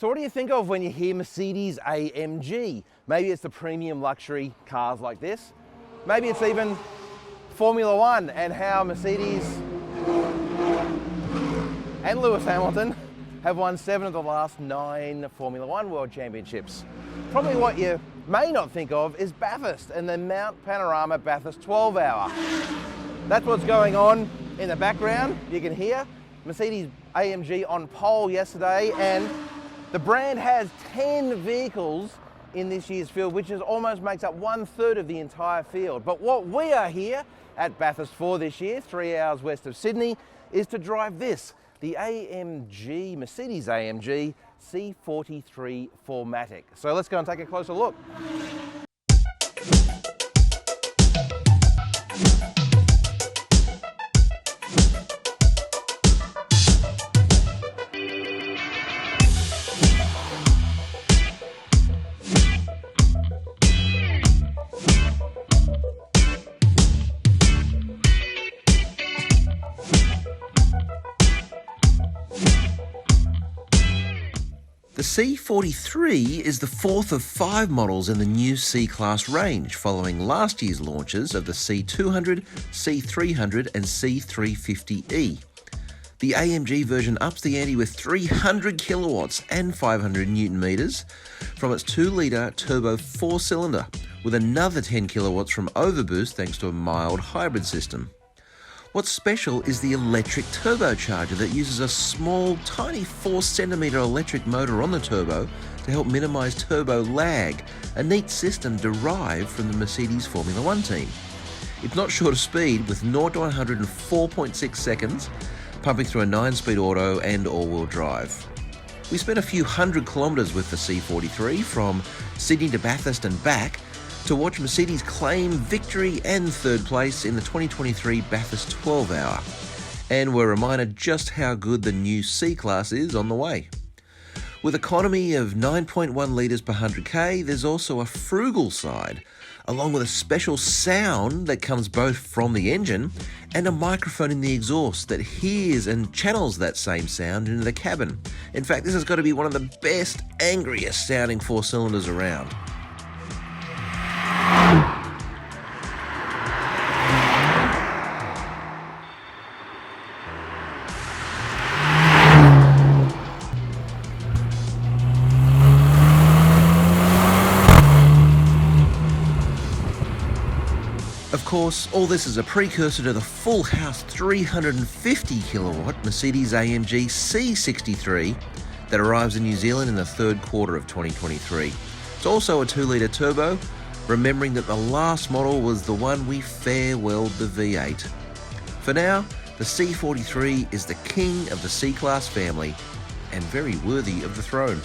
So what do you think of when you hear Mercedes-AMG? Maybe it's the premium luxury cars like this. Maybe it's even Formula One and how Mercedes and Lewis Hamilton have won 7 of the last 9 Formula One World Championships. Probably what you may not think of is Bathurst and the Mount Panorama Bathurst 12-hour. That's what's going on in the background. You can hear Mercedes-AMG on pole yesterday, and the brand has 10 vehicles in this year's field, which almost makes up 1/3 of the entire field. But what we are here at Bathurst for this year, 3 hours west of Sydney, is to drive this, the AMG, Mercedes-AMG C43 4MATIC. So let's go and take a closer look. The C43 is the 4th of 5 models in the new C-Class range, following last year's launches of the C200, C300 and C350E. The AMG version ups the ante with 300 kilowatts and 500 newton meters from its 2-litre turbo 4-cylinder, with another 10 kilowatts from overboost thanks to a mild hybrid system. What's special is the electric turbocharger that uses a small, tiny 4cm electric motor on the turbo to help minimise turbo lag, a neat system derived from the Mercedes Formula One team. It's not short of speed, with 0 to 100 in 4.6 seconds, pumping through a 9-speed auto and all-wheel drive. We spent a few hundred kilometres with the C43 from Sydney to Bathurst and back, to watch Mercedes claim victory and 3rd place in the 2023 Bathurst 12-hour. And we're reminded just how good the new C-Class is on the way. With economy of 9.1 litres per 100k, there's also a frugal side, along with a special sound that comes both from the engine and a microphone in the exhaust that hears and channels that same sound into the cabin. In fact, this has got to be one of the best, angriest sounding 4-cylinders around. Of course, all this is a precursor to the full house 350 kilowatt Mercedes-AMG C63 that arrives in New Zealand in the 3rd quarter of 2023. It's also a 2-litre turbo, remembering that the last model was the one we farewelled the V8. For now, the C43 is the king of the C-Class family and very worthy of the throne.